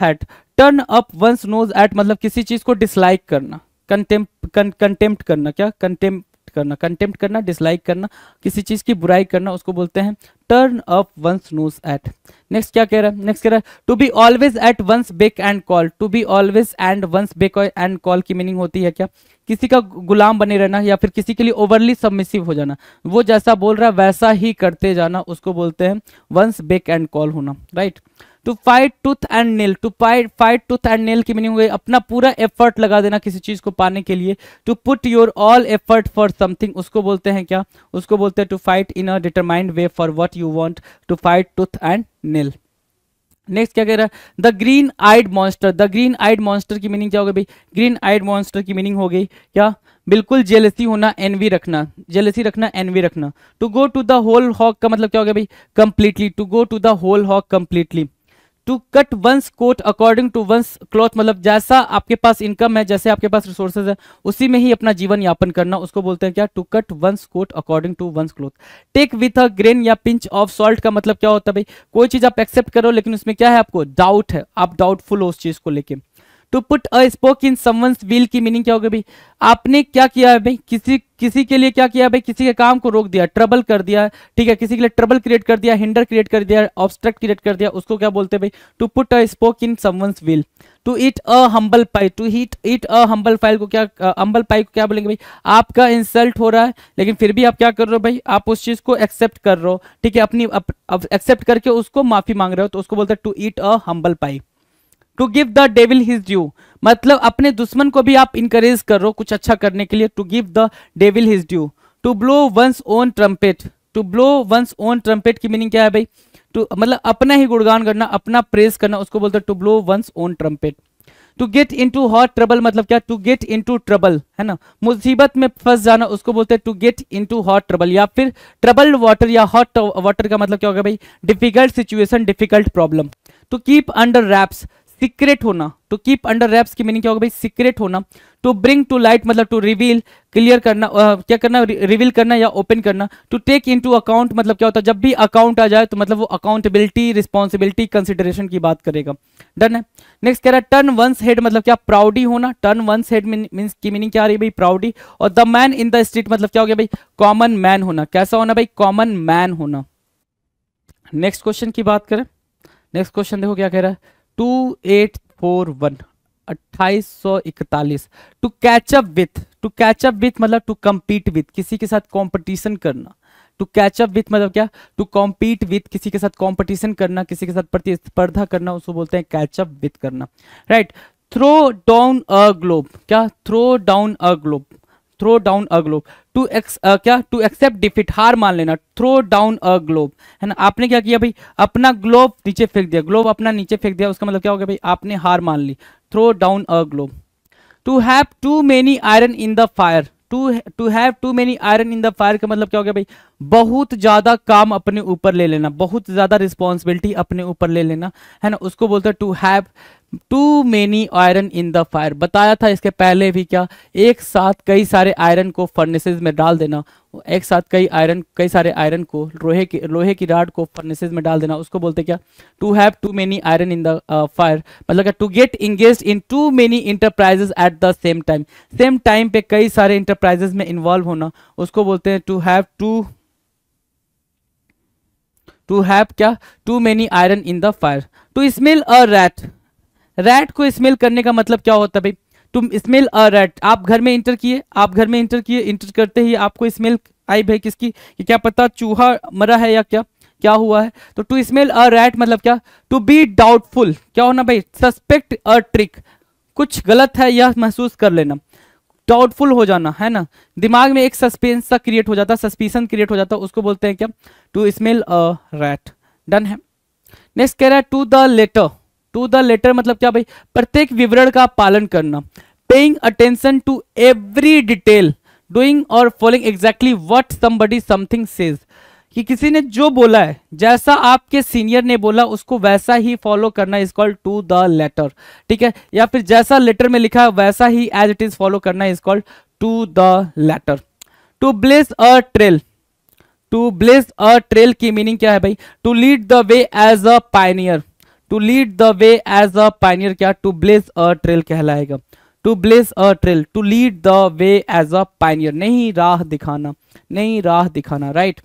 hat. Turn up one's nose at मतलब किसी चीज को डिसलाइक करना, कंटेम्प्ट करना, क्या, कंटेम्प्ट करना, कंटेम्प्ट करना, डिसलाइक करना, किसी चीज की बुराई करना, उसको बोलते हैं turn up one's nose at. Next क्या कह रहा है, नेक्स्ट कह रहा है to be always at one's beck and call, to be always and one's beck and call की मीनिंग होती है क्या, किसी का गुलाम बने रहना या फिर किसी के लिए ओवरली सबमिसिव हो जाना, वो जैसा बोल रहा है वैसा ही करते जाना, उसको बोलते हैं वंस बेक एंड कॉल होना, right. To fight tooth and nail, to fight tooth and nail की मीनिंग हो गई अपना पूरा एफर्ट लगा देना किसी चीज को पाने के लिए। To put your all effort for something, उसको बोलते हैं क्या, उसको बोलते हैं to fight in a determined way for what you want, to fight tooth and nail. Next क्या कह रहा है, the green eyed monster, the green eyed monster की मीनिंग क्या हो गई भाई, ग्रीन आइड मॉन्स्टर की मीनिंग हो गई क्या, बिल्कुल जेलसी होना, एनवी रखना, जेलसी रखना, एनवी रखना। To go to the whole hog का मतलब क्या हो गया भाई, completely, to go to the whole hog completely. To cut one's coat according to one's cloth मतलब जैसा आपके पास इनकम है, जैसे आपके पास रिसोर्सेज है, उसी में ही अपना जीवन यापन करना, उसको बोलते हैं क्या, to cut one's coat according to one's cloth. Take with a grain या पिंच ऑफ सॉल्ट का मतलब क्या होता है भाई, कोई चीज आप एक्सेप्ट करो लेकिन उसमें क्या है, आपको डाउट है, आप डाउटफुल हो उस चीज को लेके। To put a spoke in someone's wheel की मीनिंग क्या होगी भाई? आपने क्या किया है भाई, किसी के लिए क्या किया है भाई, किसी के काम को रोक दिया, ट्रबल कर दिया, ठीक है, किसी के लिए ट्रबल क्रिएट कर दिया, हिंडर क्रिएट कर दिया, ऑब्स्ट्रक्ट क्रिएट कर दिया, उसको क्या बोलते हैं भाई? To put a spoke in someone's wheel. To eat a humble pie, to eat a humble pie को क्या, हम्बल पाई को क्या बोलेंगे भाई? आपका इंसल्ट हो रहा है लेकिन फिर भी आप क्या कर रहे हो भाई? आप उस चीज को एक्सेप्ट कर रहे हो, ठीक है, अपनी एक्सेप्ट करके उसको माफी मांग रहे हो, तो उसको बोलते हैं to eat a humble pie. To give the devil his due, मतलब अपने दुश्मन को भी आप इंकरेज कर रहे हो कुछ अच्छा करने के लिए, to give the devil his due. To blow one's own trumpet, to blow one's own trumpet की मीनिंग क्या है भाई? टू मतलब अपना ही गुणगान करना, अपना प्रेज करना, उसको बोलते हैं to blow one's own trumpet. To get into hot trouble मतलब क्या? टू गेट इनटू ट्रबल, है ना, मुसीबत में फंस जाना, उसको बोलते हैं to get into hot trouble. या फिर ट्रबल्ड वाटर या हॉट वाटर का मतलब क्या होगा भाई? Difficult situation, difficult problem. To keep under wraps, secret होना, टू कीप अंडर रैप्स की मीनिंग क्या होगा भाई? सीक्रेट होना। टू ब्रिंग टू लाइट मतलब टू रिवील, क्लियर करना, क्या करना, रिवील करना या ओपन करना। टू टेक इनटू अकाउंट मतलब क्या होता है? जब भी अकाउंट आ जाए तो मतलब वो अकाउंटेबिलिटी, रिस्पॉन्सिबिलिटी, कंसिडरेशन की बात करेगा। डन है। नेक्स्ट कह रहा है टर्न वंस हेड मतलब क्या? प्राउडी होना। टर्न वंस हेड मीन्स की मीनिंग क्या आ रही है भाई? प्राउडी। और the man in the street मतलब क्या हो गया भाई? कॉमन मैन होना। कैसा होना भाई? कॉमन मैन होना। नेक्स्ट क्वेश्चन की बात करें, नेक्स्ट क्वेश्चन देखो क्या कह रहा है? 2841 2841। To catch up with, to catch up with मतलब टू कम्पीट विथ, किसी के साथ कॉम्पिटिशन करना। टू कैचअप विथ मतलब क्या? टू कॉम्पीट विथ, किसी के साथ कॉम्पिटिशन करना, किसी के साथ प्रतिस्पर्धा करना, उसको बोलते हैं कैचअप विथ करना। Right. Throw down a glove, क्या? Throw down a glove, throw down a glove. To क्या? टू एक्सेप्ट डिफीट, हार मान लेना। थ्रो डाउन अ ग्लोब, है ना, आपने क्या किया भाई? अपना ग्लोब नीचे फेंक दिया, ग्लोब अपना नीचे फेंक दिया, उसका मतलब क्या हो गया भाई? आपने हार मान ली। Throw down a glove. To have too many iron in the fire, to have too many iron in the fire का मतलब क्या हो गया भाई? बहुत ज्यादा काम अपने ऊपर ले लेना, बहुत ज्यादा रिस्पॉन्सिबिलिटी अपने ऊपर ले लेना, है ना, उसको बोलते हैं to have too many iron in the fire. बताया था इसके पहले भी, क्या? एक साथ कई सारे आयरन को फर्नेसेस में डाल देना, एक साथ कई सारे आयरन को, लोहे की राड को फर्नेसेस में डाल देना, उसको बोलते क्या? To have too many iron in the fire. मतलब to get engage in too many enterprises at the same time, same time पे कई सारे इंटरप्राइजेस में इन्वॉल्व होना, उसको बोलते हैं टू हैव टू हैव क्या? Too many iron in the fire. To smell a rat, rat को स्मेल करने का मतलब क्या होता है भाई? तुम स्मेल अ रैट, आप घर में इंटर किए, इंटर करते ही आपको स्मेल आई भाई किसकी? कि क्या पता चूहा मरा है या क्या हुआ है। तो टू स्मेल अ रैट मतलब क्या? टू बी डाउटफुल, क्या होना भाई? सस्पेक्ट अ ट्रिक, कुछ गलत है यह महसूस कर लेना, डाउटफुल हो जाना, है ना, दिमाग में एक सस्पेंस सा क्रिएट हो जाता, सस्पिशन क्रिएट हो जाता, उसको बोलते हैं क्या? To smell a rat. Done है। नेक्स्ट कह रहा है to the letter, to the letter मतलब क्या भाई? प्रत्येक विवरण का पालन करना, paying attention to every detail, doing और following exactly what somebody something says, कि किसी ने जो बोला है, जैसा आपके सीनियर ने बोला उसको वैसा ही फॉलो करना, is called to the letter, ठीक है, या फिर जैसा लेटर में लिखा है वैसा ही एज इट इज फॉलो करना, is called to the letter. To blaze a trail, to blaze a trail की मीनिंग क्या है भाई? To lead the way as a pioneer, to lead the way as a pioneer, क्या? To blaze a trail कहलाएगा। To blaze a trail, to lead the way as a pioneer, नहीं राह दिखाना, नहीं राह दिखाना, right.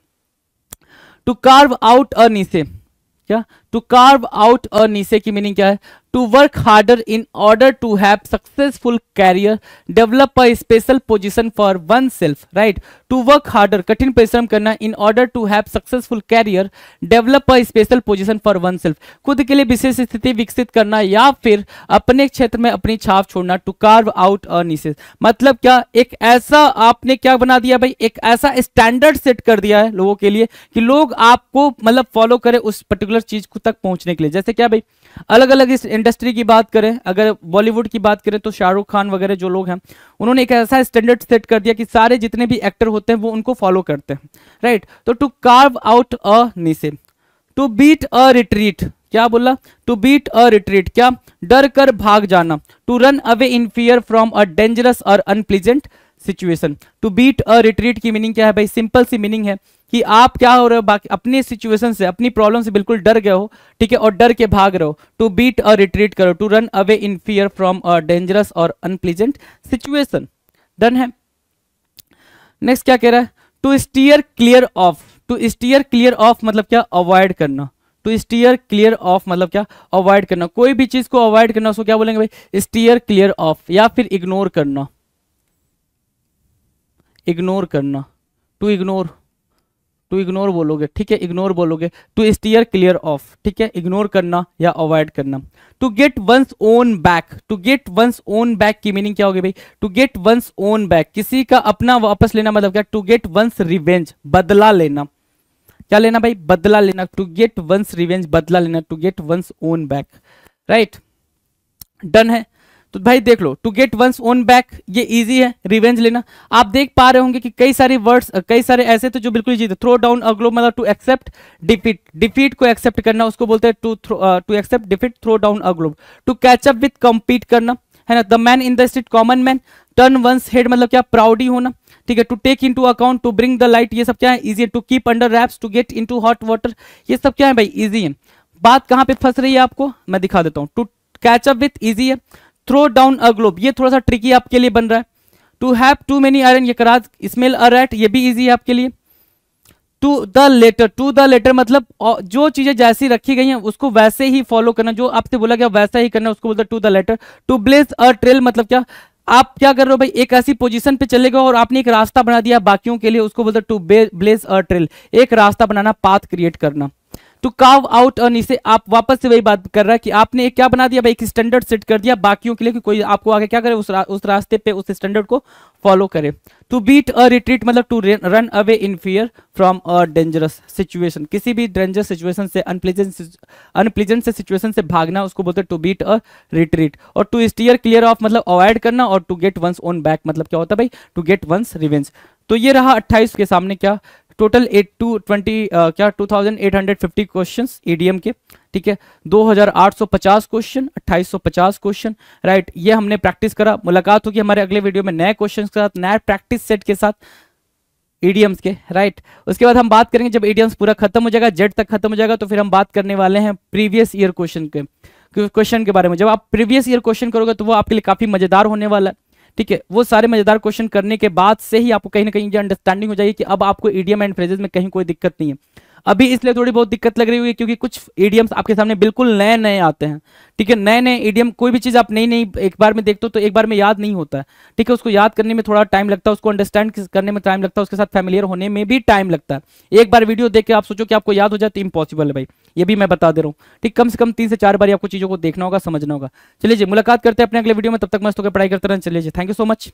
To carve out a नीसे, क्या? To carve out a niche की मीनिंग क्या है? To work harder in order to have successful career, develop a special position for oneself, right. To work harder, कठिन परिश्रम करना, in order to have successful career, develop a special position for oneself, खुद के लिए विशेष स्थिति विकसित करना या फिर अपने क्षेत्र में अपनी छाप छोड़ना। To carve out a niches मतलब क्या? एक ऐसा आपने क्या बना दिया भाई? एक ऐसा स्टैंडर्ड सेट कर दिया है लोगों के लिए कि लोग आपको मतलब फॉलो करें उस पर्टिकुलर चीज तक पहुंचने के लिए। जैसे क्या भाई? अलग अलग इस इंडस्ट्री की बात करें, अगर बॉलीवुड की बात करें तो शाहरुख खान वगैरह जो लोग हैं, उन्होंने एक ऐसा स्टैंडर्ड सेट कर दिया कि सारे जितने भी एक्टर होते हैं वो उनको फॉलो करते हैं, राइट। तो to carve out a niche. To beat a retreat, क्या बोला? टू बीट अ रिट्रीट, क्या? डर कर भाग जाना। To run away in fear from a dangerous और unpleasant situation. To beat a retreat की मीनिंग क्या है भाई, सिंपल सी मीनिंग है कि आप क्या हो रहे हो, बाकी अपनी सिचुएशन से, अपनी प्रॉब्लम से बिल्कुल डर गए हो, ठीक है, और डर के भाग रहे हो। टू बीट अ रिट्रीट करो, to run away in fear from a dangerous और अनप्लीजेंट सिचुएशन। डन है। नेक्स्ट क्या कह रहा है, to steer clear of. To steer clear of मतलब क्या, अवॉइड करना। टू स्टीयर क्लियर ऑफ मतलब क्या, अवॉइड करना। कोई भी चीज को अवॉइड करना, उसको क्या बोलेंगे भाई, स्टीयर क्लियर ऑफ, या फिर इग्नोर करना। इग्नोर करना, टू इग्नोर, टू इग्नोर बोलोगे, ठीक है, इग्नोर बोलोगे। टू स्टीयर क्लियर ऑफ, ठीक है, इग्नोर करना या अवॉइड करना। To get one's own back. To get one's own back की मीनिंग क्या होगी भाई, to get one's own back, किसी का अपना वापस लेना मतलब क्या, टू गेट वंस रिवेंज, बदला लेना। क्या लेना भाई, बदला लेना। टू गेट वंस रिवेंज, बदला लेना। To get one's own back, right. Done है। तो भाई देख लो, to get one's own back ये इजी है, रिवेंज लेना। आप देख पा रहे होंगे कि कई सारे वर्ड्स, कई सारे ऐसे थे जो बिल्कुल इजी थे। थ्रो डाउन अ ग्लोब मतलब टू एक्सेप्ट डिफीट, डिफीट को एक्सेप्ट करना, उसको बोलते हैं to accept defeat, throw down a glove. To catch up with, compete करना, है ना। The man in the street, common man. Turn one's head मतलब क्या, प्राउडी होना, ठीक है। To take into account, to bring the light, ये सब क्या है, इजी है। To keep under wraps, to get into hot water, ये सब क्या है भाई, इजी है। बात कहां पे फंस रही है आपको, मैं दिखा देता हूं। To catch up with easy है। थ्रो डाउन अ ग्लोब ये थोड़ा सा ट्रिकी आपके लिए बन रहा है। To have too many iron, ये कराज। स्मेल अ रैट, ये भी इजी है आपके लिए। To the letter, to the letter मतलब जो चीजें जैसी रखी गई हैं उसको वैसे ही फॉलो करना, जो आपसे बोला गया वैसा ही करना, उसको बोलते हैं to the letter. To blaze a trail मतलब क्या, आप क्या कर रहे हो भाई, एक ऐसी पोजीशन पे चले गए और आपने एक रास्ता बना दिया बाकियों के लिए, उसको बोलते हैं टू ब्लेज अ ट्रेल, एक रास्ता बनाना, पाथ क्रिएट करना। टू कार्व आउट अ निश, आप वापस से वही बात कर रहा है कि आपने एक क्या बना दिया भाई, एक स्टैंडर्ड सेट कर दिया बाकियों के लिए कि कोई आपको आगे क्या करे, उस रास्ते पे उस स्टैंडर्ड को फॉलो करे। टू बीट अ रिट्रीट मतलब to run away in fear from a dangerous situation, किसी भी डेंजरस सिचुएशन से, अनप्लीजेंट से सिचुएशन से भागना, उसको बोलते हैं टू बीट अ रिट्रीट। और टू स्टीयर क्लियर ऑफ मतलब अवॉइड करना, और to get one's own back मतलब क्या होता है भाई, टू गेट वंस रिवेंज। तो ये रहा 28 के सामने क्या, टोटल 2850 क्वेश्चंस ईडीएम के, ठीक है। 2850 क्वेश्चन, 2850 क्वेश्चन, राइट। ये हमने प्रैक्टिस करा। मुलाकात होगी हमारे अगले वीडियो में नए क्वेश्चन के साथ, नए प्रैक्टिस सेट के साथ ईडीएम्स के, राइट। उसके बाद हम बात करेंगे जब ईडीएम्स पूरा खत्म हो जाएगा, जेड तक खत्म हो जाएगा, तो फिर हम बात करने वाले हैं प्रीवियस ईयर क्वेश्चन के बारे में। जब आप प्रीवियस ईयर क्वेश्चन करोगे तो वो आपके लिए काफी मजेदार होने वाला है, ठीक है। वो सारे मजेदार क्वेश्चन करने के बाद से ही आपको कहीं ना कहीं ये अंडरस्टैंडिंग हो जाएगी कि अब आपको ईडीएम एंड फ्रेजेस में कहीं कोई दिक्कत नहीं है। अभी इसलिए थोड़ी बहुत दिक्कत लग रही होगी क्योंकि कुछ ईडीएम्स आपके सामने बिल्कुल नए नए आते हैं, ठीक है। नए नए ईडीएम, कोई भी चीज आप नई नई एक बार में देखते हो तो एक बार में याद नहीं होता है, ठीक है। उसको याद करने में थोड़ा टाइम लगता है, उसको अंडरस्टैंड करने में टाइम लगता है, उसके साथ फैमिलियर होने में भी टाइम लगता है। एक बार वीडियो देख के आप सोचो कि आपको याद हो जाए तो इम्पॉसिबल है भाई, ये भी मैं बता दे रहा हूँ, ठीक। कम से कम 3 से 4 बार आपको चीजों को देखना होगा, समझना होगा। चलिए जी, मुलाकात करते हैं अपने अगले वीडियो में, तब तक मस्त होकर पढ़ाई करते रहें। चलिए जी, थैंक यू सो मच।